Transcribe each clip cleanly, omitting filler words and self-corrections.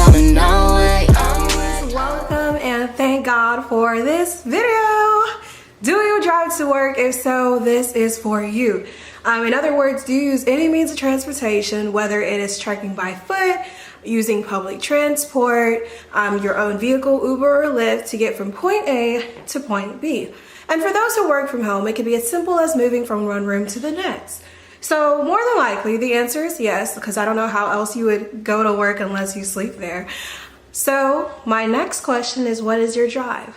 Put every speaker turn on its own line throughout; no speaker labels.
wanna know it.
Welcome and thank God for this video. Do you drive to work? If so, this is for you. In other words, do you use any means of transportation, whether it is trekking by foot, using public transport, your own vehicle, Uber or Lyft, to get from point A to point B? And for those who work from home, it can be as simple as moving from one room to the next. So more than likely, the answer is yes, because I don't know how else you would go to work unless you sleep there. So my next question is, what is your drive?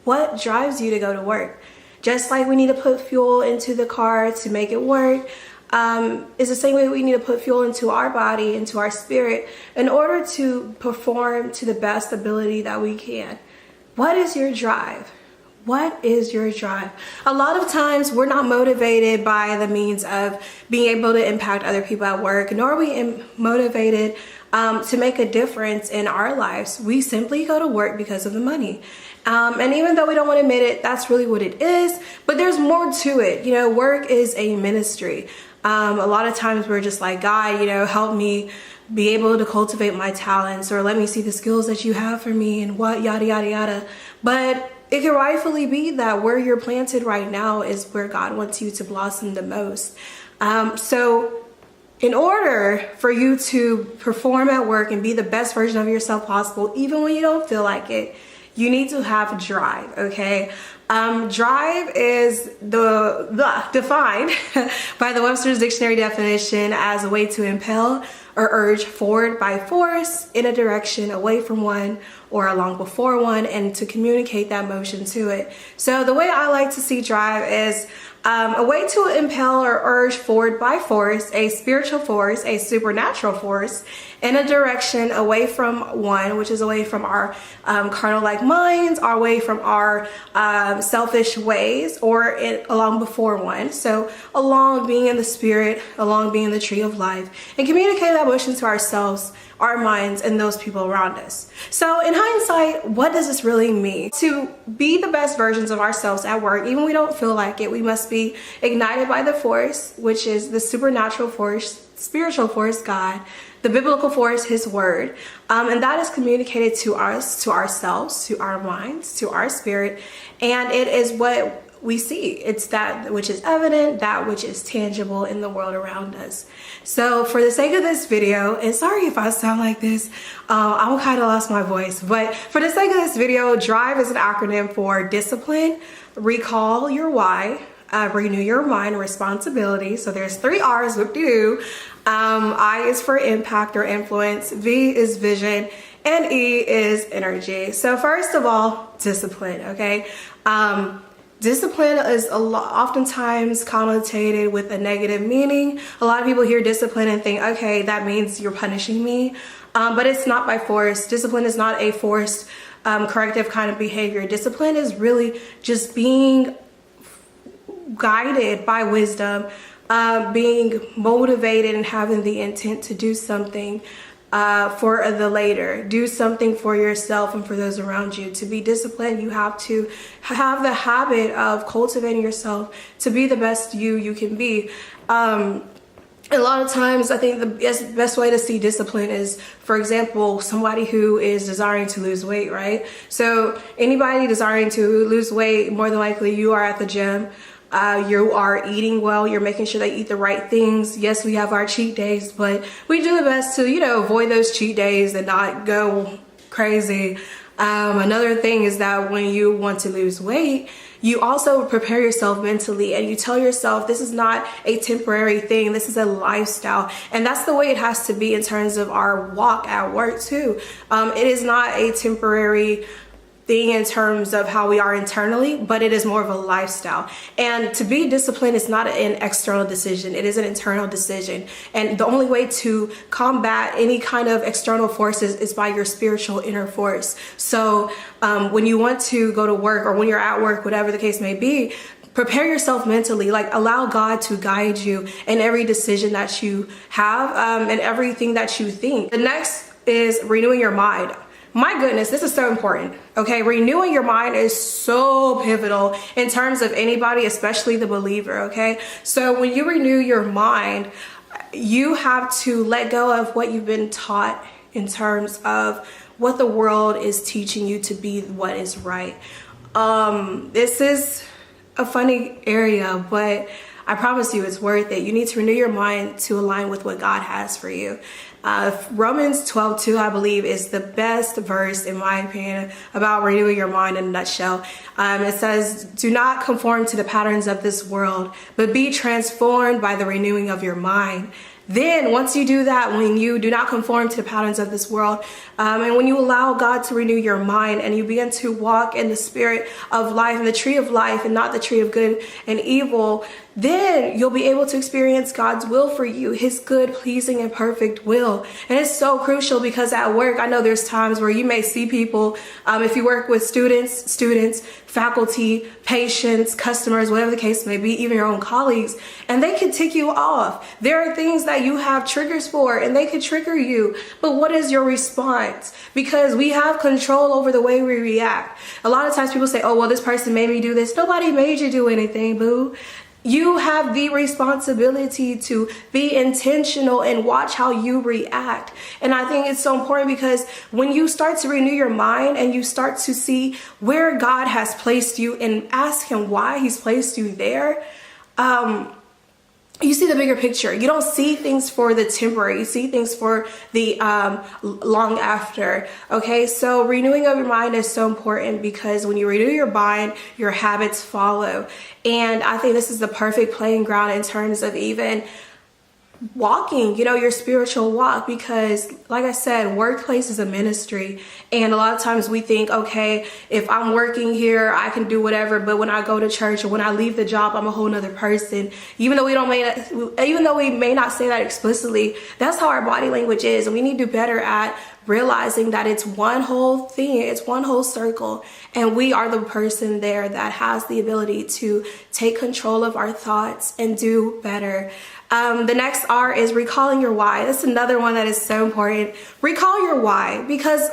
What drives you to go to work? Just like we need to put fuel into the car to make it work, it's the same way we need to put fuel into our body, into our spirit, in order to perform to the best ability that we can. What is your drive? What is your drive? A lot of times we're not motivated by the means of being able to impact other people at work, nor are we motivated to make a difference in our lives. We simply go to work because of the money. And even though we don't want to admit it, that's really what it is. But there's more to it. You know, work is a ministry. A lot of times we're just like, God, you know, help me be able to cultivate my talents, or let me see the skills that you have for me, and what, yada, yada, yada. But it could rightfully be that where you're planted right now is where God wants you to blossom the most. So in order for you to perform at work and be the best version of yourself possible, even when you don't feel like it, you need to have drive, okay? Drive is defined by the Webster's Dictionary definition as a way to impel or urge forward by force in a direction away from one or along before one, and to communicate that motion to it. So the way I like to see drive is a way to impel or urge forward by force, a spiritual force, a supernatural force, in a direction away from one, which is away from our carnal-like minds, or away from our selfish ways, or along before one. So along being in the spirit, along being in the tree of life, and communicate that motion to ourselves, our minds, and those people around us. So in hindsight, what does this really mean? To be the best versions of ourselves at work, even when we don't feel like it, we must be ignited by the force, which is the supernatural force, spiritual force, God, the biblical force, His word. And that is communicated to us, to ourselves, to our minds, to our spirit. And it is what we see. It's that which is evident, that which is tangible in the world around us. So for the sake of this video, and sorry if I sound like this, I kind of lost my voice, but for the sake of this video, DRIVE is an acronym for discipline, recall your why, renew your mind, responsibility. So there's 3 R's, whoop-de-doo. I is for impact or influence, V is vision, and E is energy. So first of all, discipline, okay? Discipline is oftentimes connotated with a negative meaning. A lot of people hear discipline and think, okay, that means you're punishing me. But it's not by force. Discipline is not a forced, corrective kind of behavior. Discipline is really just being guided by wisdom, being motivated and having the intent to do something for the later. Do something for yourself and for those around you. To be disciplined, you have to have the habit of cultivating yourself to be the best you can be. A lot of times, I think the best way to see discipline is, for example, somebody who is desiring to lose weight, right? So anybody desiring to lose weight, more than likely you are at the gym. You are eating well, you're making sure they eat the right things. Yes, we have our cheat days, but we do the best to, you know, avoid those cheat days and not go crazy. Another thing is that when you want to lose weight, you also prepare yourself mentally, and you tell yourself this is not a temporary thing, this is a lifestyle. And that's the way it has to be in terms of our walk at work too. It is not a temporary thing in terms of how we are internally, but it is more of a lifestyle. And to be disciplined is not an external decision, it is an internal decision. And the only way to combat any kind of external forces is by your spiritual inner force. So when you want to go to work, or when you're at work, whatever the case may be, prepare yourself mentally, like allow God to guide you in every decision that you have, and everything that you think. The next is renewing your mind. My goodness, this is so important, okay? Renewing your mind is so pivotal in terms of anybody, especially the believer, okay? So when you renew your mind, you have to let go of what you've been taught in terms of what the world is teaching you to be what is right. This is a funny area, but I promise you it's worth it. You need to renew your mind to align with what God has for you. Romans 12:2, I believe, is the best verse, in my opinion, about renewing your mind in a nutshell. It says, do not conform to the patterns of this world, but be transformed by the renewing of your mind. Then once you do that, when you do not conform to the patterns of this world, and when you allow God to renew your mind and you begin to walk in the spirit of life and the tree of life and not the tree of good and evil, then you'll be able to experience God's will for you, his good, pleasing, and perfect will. And it's so crucial because at work, I know there's times where you may see people, if you work with students, faculty, patients, customers, whatever the case may be, even your own colleagues, and they can tick you off. There are things that you have triggers for and they can trigger you. But what is your response? Because we have control over the way we react. A lot of times people say, oh, well, this person made me do this. Nobody made you do anything, boo. You have the responsibility to be intentional and watch how you react. And I think it's so important because when you start to renew your mind and you start to see where God has placed you and ask him why he's placed you there, you see the bigger picture. You don't see things for the temporary. You see things for the long after. Okay, so renewing of your mind is so important because when you renew your mind, your habits follow. And I think this is the perfect playing ground in terms of even walking, your spiritual walk, because like I said, workplace is a ministry. And a lot of times we think, okay, if I'm working here, I can do whatever. But when I go to church or when I leave the job, I'm a whole nother person. Even though we may not say that explicitly, that's how our body language is. And we need to do better at realizing that it's one whole thing, it's one whole circle, and we are the person there that has the ability to take control of our thoughts and do better. The next R is recalling your why. That's another one that is so important. Recall your why, because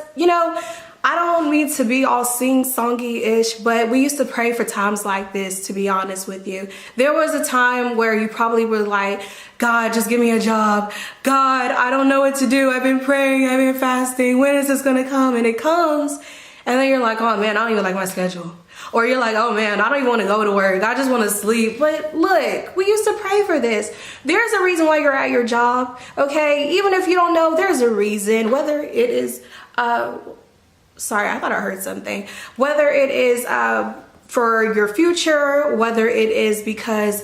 I don't mean to be all sing-songy-ish, but we used to pray for times like this, to be honest with you. There was a time where you probably were like, God, just give me a job. God, I don't know what to do. I've been praying, I've been fasting. When is this gonna come? And it comes. And then you're like, oh man, I don't even like my schedule. Or you're like, oh man, I don't even want to go to work. I just want to sleep. But look, we used to pray for this. There's a reason why you're at your job, okay? Even if you don't know, there's a reason. Whether it is, sorry, I thought I heard something. Whether it is for your future, whether it is because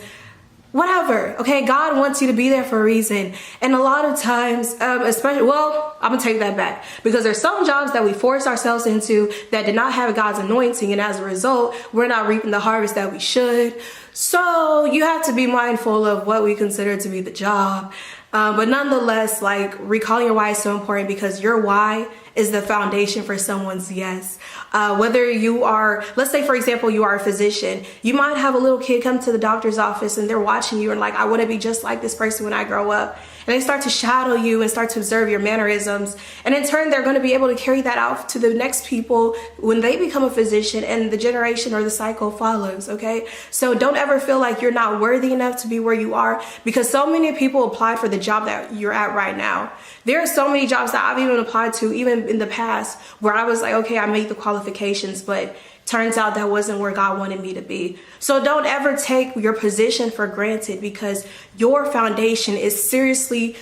whatever, okay? God wants you to be there for a reason. And a lot of times, especially, well, I'm gonna take that back, because there's some jobs that we force ourselves into that did not have God's anointing, and as a result, we're not reaping the harvest that we should. So you have to be mindful of what we consider to be the job. But nonetheless, like, recalling your why is so important, because your why is the foundation for someone's yes. Whether you are, let's say for example, you are a physician, you might have a little kid come to the doctor's office and they're watching you and like, I want to be just like this person when I grow up. And they start to shadow you and start to observe your mannerisms. And in turn, they're going to be able to carry that out to the next people when they become a physician, and the generation or the cycle follows, okay? So don't ever feel like you're not worthy enough to be where you are, because so many people apply for the job that you're at right now. There are so many jobs that I've even applied to, even in the past, where I was like, okay, I made the qualifications, but turns out that wasn't where God wanted me to be. So don't ever take your position for granted, because your foundation is seriously,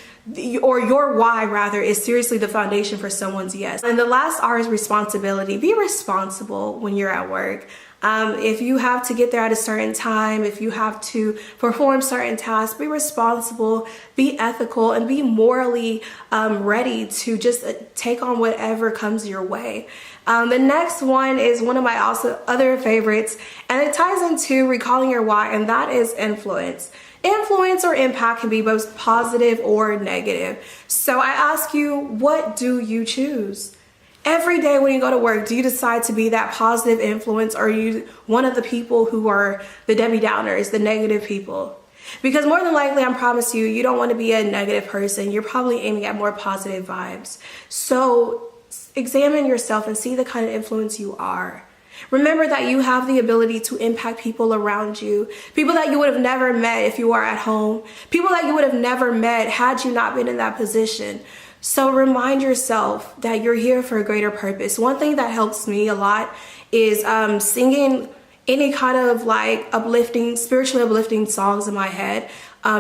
or your why rather, is seriously the foundation for someone's yes. And the last R is responsibility. Be responsible when you're at work. If you have to get there at a certain time, if you have to perform certain tasks, be responsible, be ethical, and be morally ready to just take on whatever comes your way. The next one is one of my other favorites, and it ties into recalling your why, and that is influence. Influence or impact can be both positive or negative. So I ask you, what do you choose? Every day when you go to work, do you decide to be that positive influence, or are you one of the people who are the Debbie Downers, the negative people? Because more than likely, I promise you, you don't want to be a negative person. You're probably aiming at more positive vibes. So examine yourself and see the kind of influence you are. Remember that you have the ability to impact people around you, people that you would have never met if you are at home, people that you would have never met had you not been in that position. So remind yourself that you're here for a greater purpose. One thing that helps me a lot is singing any kind of like uplifting, spiritually uplifting songs in my head,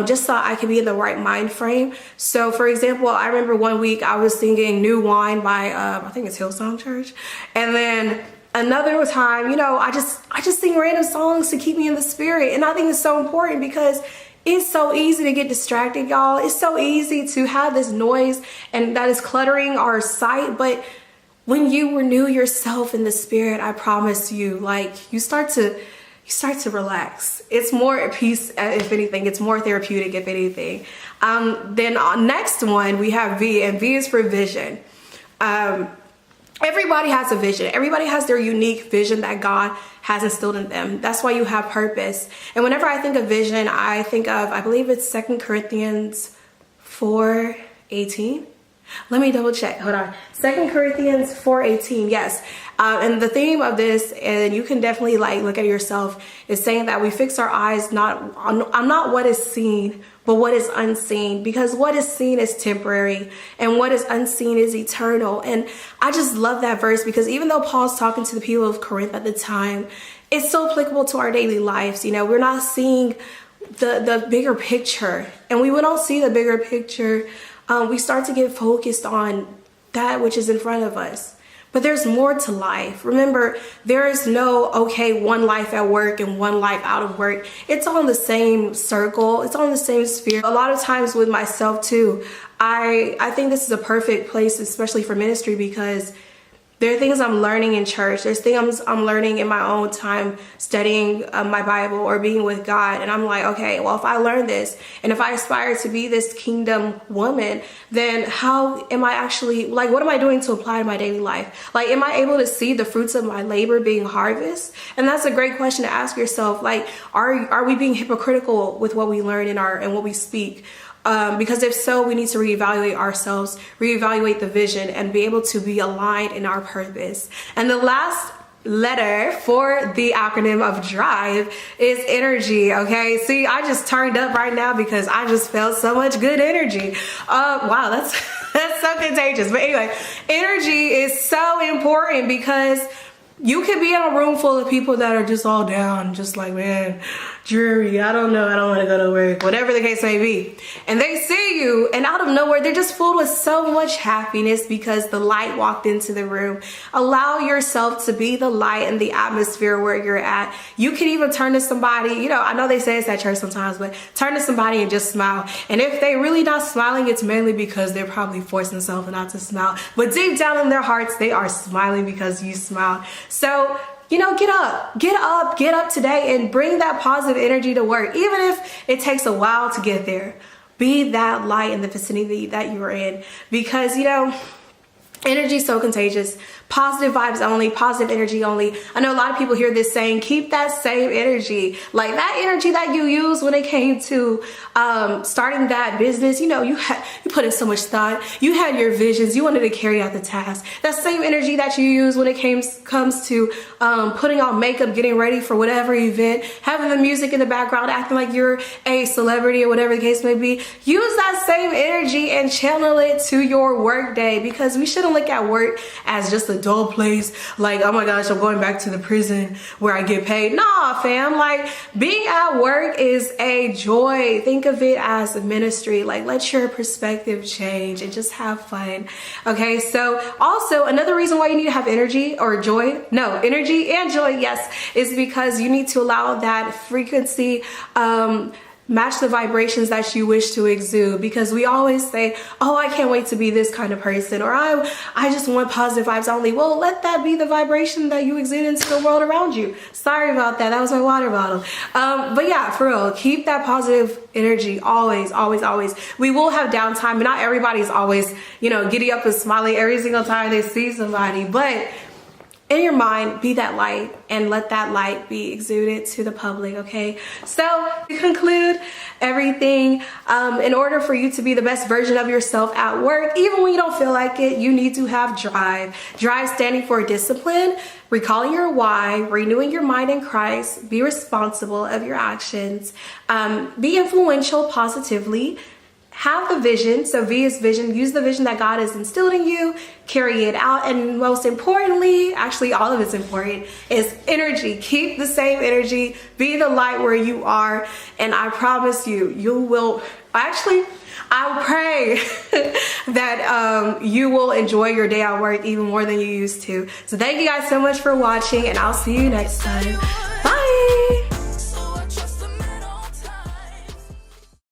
just so I can be in the right mind frame. So for example, I remember one week I was singing New Wine by, I think it's Hillsong Church. And then another time, you know, I just sing random songs to keep me in the spirit. And I think it's so important because it's so easy to get distracted, y'all. It's so easy to have this noise and that is cluttering our sight. But when you renew yourself in the spirit, I promise you, like you start to relax. It's more peace, if anything. It's more therapeutic, if anything. Then next one, we have V, and V is for vision. Everybody has a vision. Everybody has their unique vision that God has instilled in them. That's why you have purpose. And whenever I think of vision, I think of, I believe it's 2 Corinthians 4:18. Let me double check. Hold on. 2 Corinthians 4:18. Yes. And the theme of this, and you can definitely like look at yourself, is saying that we fix our eyes not on what is seen, but what is unseen, because what is seen is temporary and what is unseen is eternal. And I just love that verse because even though Paul's talking to the people of Corinth at the time, it's so applicable to our daily lives. You know, we're not seeing the bigger picture, and we don't see the bigger picture. We start to get focused on that which is in front of us. But there's more to life. Remember, there is no, okay, one life at work and one life out of work. It's all in the same circle. It's all in the same sphere. A lot of times with myself too, I think this is a perfect place, especially for ministry, because there are things I'm learning in church. There's things I'm learning in my own time studying my Bible or being with God. And I'm like, okay, well, if I learn this and if I aspire to be this kingdom woman, then how am I actually, like, what am I doing to apply to my daily life? Like, am I able to see the fruits of my labor being harvest? And that's a great question to ask yourself. Like, are we being hypocritical with what we learn and what we speak? Because if so, we need to reevaluate ourselves, reevaluate the vision, and be able to be aligned in our purpose. And the last letter for the acronym of DRIVE is energy. Okay, see, I just turned up right now because I just felt so much good energy. Wow, that's so contagious. But anyway, energy is so important because you could be in a room full of people that are just all down, just like, man, dreary, I don't know, I don't want to go to work, whatever the case may be. And they see you, and out of nowhere, they're just filled with so much happiness because the light walked into the room. Allow yourself to be the light in the atmosphere where you're at. You can even turn to somebody, you know, I know they say it's at church sometimes, but turn to somebody and just smile. And if they really not smiling, it's mainly because they're probably forcing themselves not to smile. But deep down in their hearts, they are smiling because you smiled. So, you know, get up today and bring that positive energy to work. Even if it takes a while to get there, be that light in the vicinity that you're in, because, you know, energy is so contagious. Positive vibes only, positive energy only. I know a lot of people hear this saying, keep that same energy. Like that energy that you used when it came to starting that business. You know, you put in so much thought. You had your visions. You wanted to carry out the task. That same energy that you use when it comes to putting on makeup, getting ready for whatever event, having the music in the background, acting like you're a celebrity or whatever the case may be. Use that same energy and channel it to your work day, because we shouldn't look at work as just a dull place, like, oh my gosh, I'm going back to the prison where I get paid. Nah, fam, like being at work is a joy. Think of it as a ministry. Like, let your perspective change and just have fun. Okay, so also another reason why you need to have energy or joy, no, energy and joy, yes, is because you need to allow that frequency match the vibrations that you wish to exude. Because we always say, oh, I can't wait to be this kind of person, or I just want positive vibes only. Well, let that be the vibration that you exude into the world around you. Sorry about that. That was my water bottle. But yeah, for real, keep that positive energy always, always, always. We will have downtime, but not everybody's always, you know, giddy up and smiling every single time they see somebody. But in your mind, be that light and let that light be exuded to the public, okay? So to conclude everything, in order for you to be the best version of yourself at work, even when you don't feel like it, you need to have drive. Drive standing for discipline, recalling your why, renewing your mind in Christ, be responsible of your actions, be influential positively, have the vision. So V is vision. Use the vision that God has instilled in you, carry it out, and most importantly, actually all of it's important, is energy. Keep the same energy, be the light where you are, and I promise you, you will, actually, I pray that you will enjoy your day at work even more than you used to. So thank you guys so much for watching, and I'll see you next time.